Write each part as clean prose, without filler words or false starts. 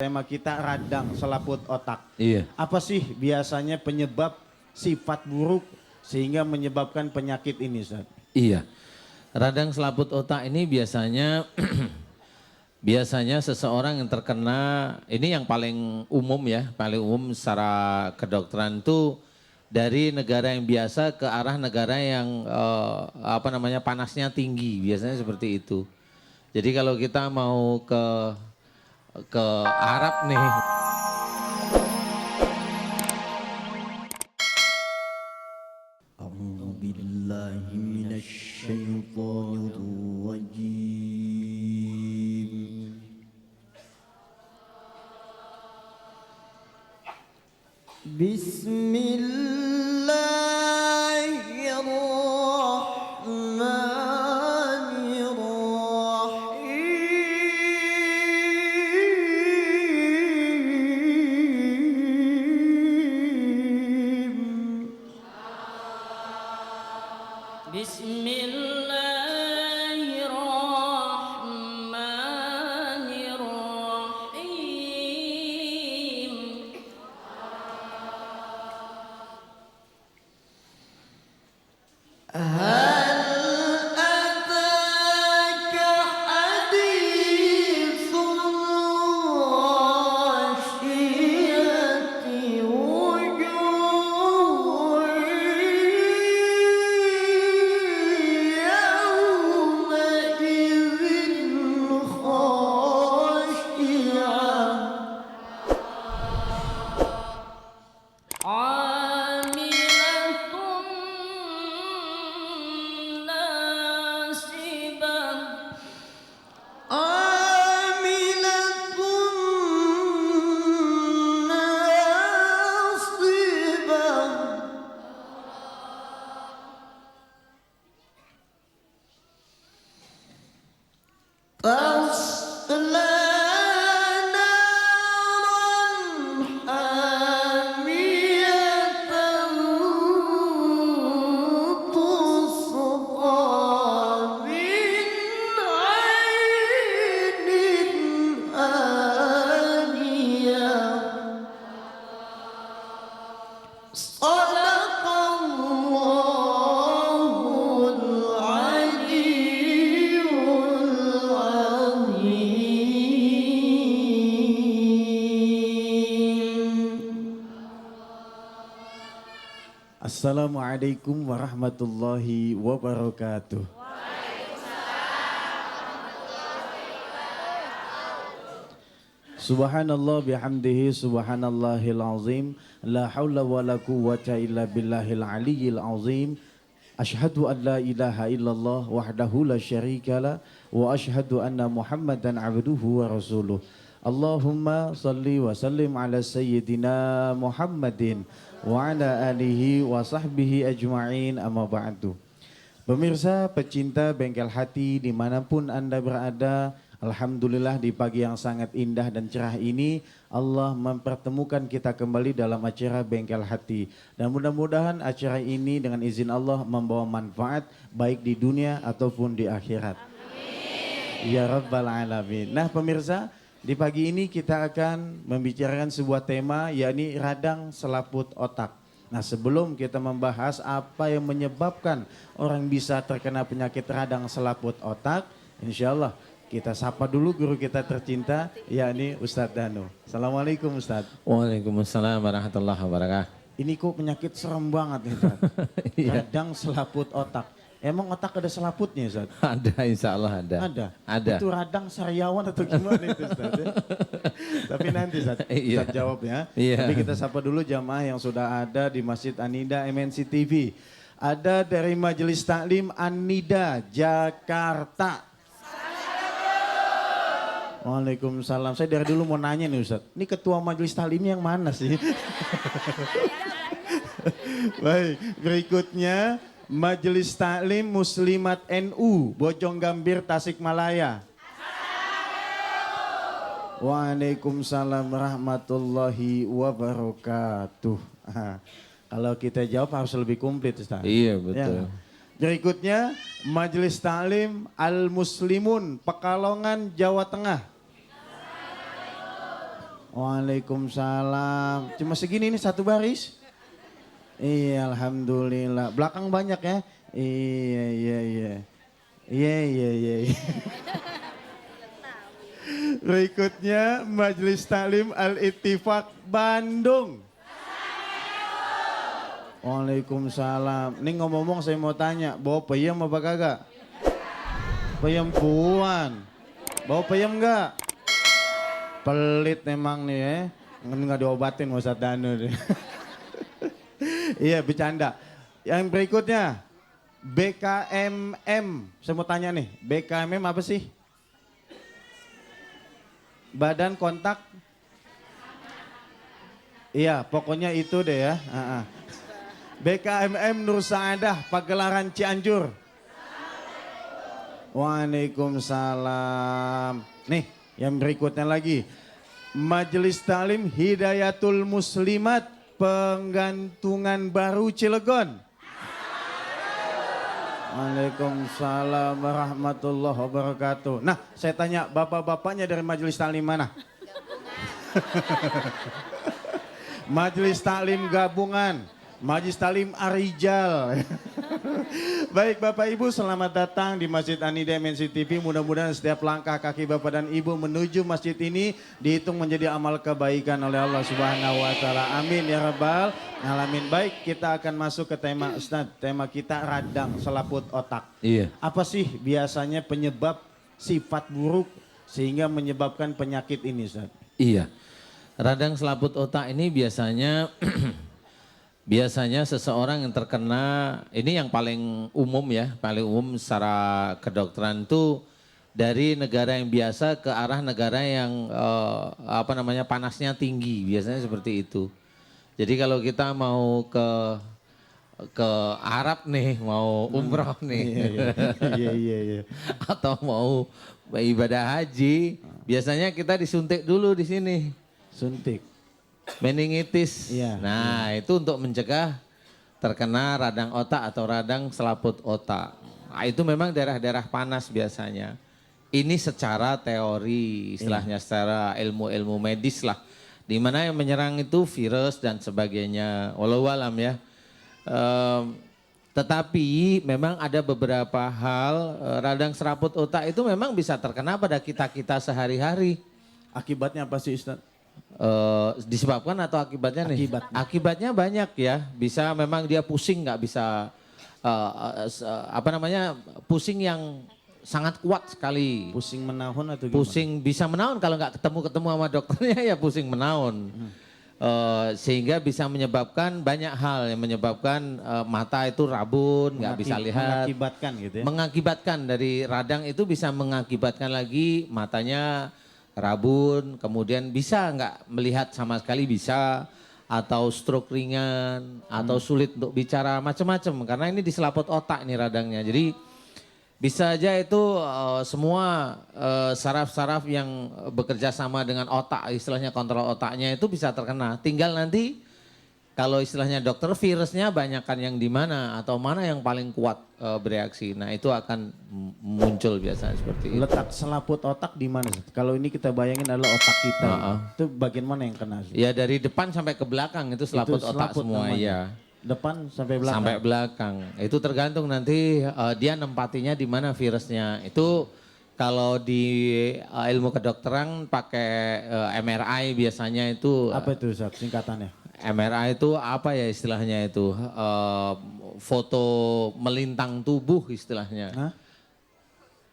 Tema kita radang selaput otak. Iya. Apa sih biasanya penyebab sifat buruk sehingga menyebabkan penyakit ini, Ustaz? Iya. Radang selaput otak ini biasanya biasanya seseorang yang terkena, ini yang paling umum ya, paling umum secara kedokteran itu dari negara yang biasa ke arah negara yang panasnya tinggi, biasanya seperti itu. Jadi kalau kita mau ke Arab nih. أعوذ بالله من الشيطان الرجيم بسم الله الرحمن الرحيم بسم الله الرحمن الرحيم هل أتاك حديث الغاشية وجوه يومئذ خاشعة عاملة ناصبة عاملة ناصبة تصلى نارا حامية تسقى من عين آنية صدق الله العلي العظيم Assalamualaikum warahmatullahi wabarakatuh. Subhanallah bihamdihi subhanallahil azim. La hawla wa la quwwata illa billahil aliyyil azim. Ashhadu an la ilaha illallah wahdahu la syarika wa ashhadu anna Muhammadan abduhu wa rasuluh. Allahumma salli wa sallim ala sayyidina Muhammadin wa ala alihi wa sahbihi ajma'in, amma ba'du. Pemirsa pecinta Bengkel Hati dimanapun Anda berada, alhamdulillah di pagi yang sangat indah dan cerah ini Allah mempertemukan kita kembali dalam acara Bengkel Hati. Dan mudah-mudahan acara ini dengan izin Allah membawa manfaat baik di dunia ataupun di akhirat. Amin. Ya Rabbal Alamin. Nah pemirsa, di pagi ini kita akan membicarakan sebuah tema, yakni radang selaput otak. Nah sebelum kita membahas apa yang menyebabkan orang bisa terkena penyakit radang selaput otak, insya Allah kita sapa dulu guru kita tercinta, yakni Ustadz Danu. Assalamualaikum Ustadz. Waalaikumsalam warahmatullahi wabarakatuh. Ini kok penyakit serem banget nih Ustadz. Iya. Radang selaput otak. Emang otak ada selaputnya Ustadz? Ada, insya Allah ada. Ada. Itu radang sariawan atau gimana itu Ustadz? Tapi nanti Ustadz, Iya. Ustadz jawab ya. Iya. Tapi kita sapa dulu jamaah yang sudah ada di Masjid An-Nida MNC TV. Ada dari Majelis Taklim An-Nida Jakarta. Waalaikumsalam. Saya dari dulu mau nanya nih Ustadz. Ini ketua Majelis Taklimnya yang mana sih? Baik, berikutnya Majelis Taklim Muslimat NU Bojonggambir Tasikmalaya. Waalaikumsalam warahmatullahi wabarakatuh. Kalau kita jawab harus lebih komplit Ustaz. Iya betul. Ya. Berikutnya Majelis Taklim Al Muslimun Pekalongan Jawa Tengah. Waalaikumsalam. Cuma segini nih satu baris. Iya, alhamdulillah. Belakang banyak ya. Iya, iya, iya. Iya, iya, iya. iya. Berikutnya Majelis Taklim Al-Ittifaq Bandung. Waalaikumsalam. Ini ngomong-ngomong saya mau tanya, bawa peyem apa kagak? Peyem puan. Bawa peyem enggak? Pelit memang nih ya. Nggak diobatin Ustaz Danu deh. Iya bercanda. Yang berikutnya BKMM. Saya mau tanya nih, BKMM apa sih? Badan kontak. Iya, pokoknya itu deh ya. BKMM Nur Saadah Pagelaran Cianjur. Waalaikumsalam. Nih, yang berikutnya lagi. Majelis Taklim Hidayatul Muslimat Penggantungan Baru Cilegon. Waalaikumsalam warahmatullahi wabarakatuh. Nah, saya tanya bapak-bapaknya dari Majelis Taklim mana? Majelis Taklim Gabungan, Majelis Taklim Arijal. Baik Bapak Ibu, selamat datang di Masjid An-Nida MNC TV. Mudah-mudahan setiap langkah kaki Bapak dan Ibu menuju masjid ini dihitung menjadi amal kebaikan oleh Allah Subhanahu wa taala. Amin ya rabbal alamin. Baik, kita akan masuk ke tema Ustaz. Tema kita radang selaput otak. Iya. Apa sih biasanya penyebab sifat buruk sehingga menyebabkan penyakit ini Ustaz? Iya. Radang selaput otak ini biasanya seseorang yang terkena, ini yang paling umum ya, paling umum secara kedokteran itu dari negara yang biasa ke arah negara yang panasnya tinggi, biasanya seperti itu. Jadi kalau kita mau ke Arab nih, mau umroh nih, Iya. atau mau ibadah haji, biasanya kita disuntik dulu di sini. Suntik. Meningitis. Iya, Nah, itu untuk mencegah terkena radang otak atau radang selaput otak. Nah, itu memang daerah-daerah panas biasanya. Ini secara teori, istilahnya secara ilmu-ilmu medis lah. Di mana yang menyerang itu virus dan sebagainya. Walau alam ya. Tetapi memang ada beberapa hal radang selaput otak itu memang bisa terkena pada kita-kita sehari-hari. Akibatnya apa sih Ustaz? Disebabkan atau akibatnya nih? Akibatnya banyak ya. Bisa memang dia pusing nggak bisa pusing yang sangat kuat sekali. Pusing menahun atau gimana? Pusing bisa menahun kalau nggak ketemu sama dokternya ya pusing menahun. Sehingga bisa menyebabkan banyak hal yang menyebabkan mata itu rabun, nggak bisa lihat. Mengakibatkan gitu ya? Mengakibatkan dari radang itu bisa mengakibatkan lagi matanya rabun, kemudian bisa nggak melihat sama sekali bisa, atau stroke ringan, atau sulit untuk bicara macam-macam karena ini di selaput otak nih radangnya. Jadi bisa aja itu semua saraf-saraf yang bekerja sama dengan otak, istilahnya kontrol otaknya itu bisa terkena. Tinggal nanti kalau istilahnya dokter virusnya banyakkan yang di mana atau mana yang paling kuat bereaksi. Nah itu akan muncul biasanya seperti itu. Letak selaput otak di mana? Kalau ini kita bayangin adalah otak kita. Itu bagian mana yang kena? Ya dari depan sampai ke belakang itu selaput otak semua namanya. ya. Depan sampai belakang? Sampai belakang. Itu tergantung nanti dia nempatinya di mana virusnya. Itu kalau di ilmu kedokteran pakai MRI biasanya itu. Apa itu Ustaz singkatannya? MRI itu apa ya istilahnya itu? Foto melintang tubuh istilahnya. Hah?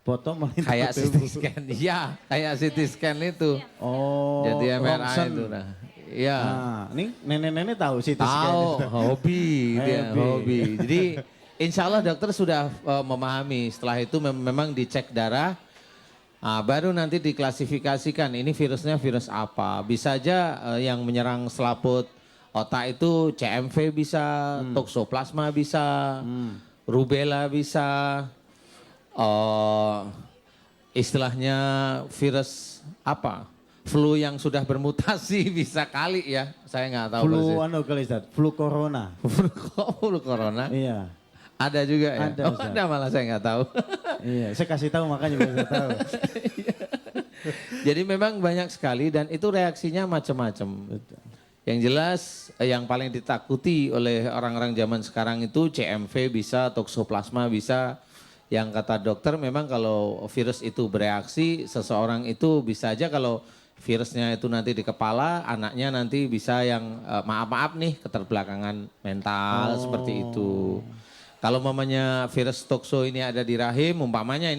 Foto melintang Kayak tubuh. CT scan. Iya, kayak CT scan itu. Oh, Jadi MRI Ronsen. itu. Nah, iya. Nah, ini nenek-nenek tahu sih itu Tahu, hobi, dia, Hobi. hobi. Jadi insya Allah dokter sudah memahami. Setelah itu memang dicek darah, baru nanti diklasifikasikan ini virusnya virus apa. Bisa aja yang menyerang selaput otak itu CMV bisa, toksoplasma bisa, rubella bisa, istilahnya virus apa? Flu yang sudah bermutasi bisa kali ya, saya nggak tahu. Flu anu kali Ustaz, flu corona. Flu corona? Iya. Ada juga ya? Ada, Oh, Ustaz. ada malah saya nggak tahu. Iya, saya kasih tahu makanya biar saya tahu. Jadi memang banyak sekali dan itu reaksinya macam-macam. Yang jelas yang paling ditakuti oleh orang-orang zaman sekarang itu CMV bisa, toksoplasma bisa. Yang kata dokter memang kalau virus itu bereaksi, seseorang itu bisa aja kalau virusnya itu nanti di kepala, anaknya nanti bisa yang maaf-maaf nih keterbelakangan mental seperti itu. Kalau mamanya virus tokso ini ada di rahim, umpamanya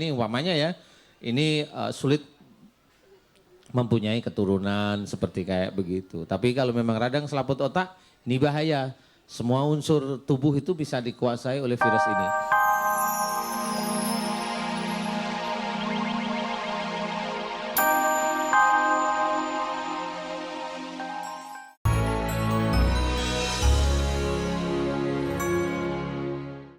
ya, ini sulit mempunyai keturunan seperti kayak begitu. Tapi kalau memang radang selaput otak, ini bahaya. Semua unsur tubuh itu bisa dikuasai oleh virus ini.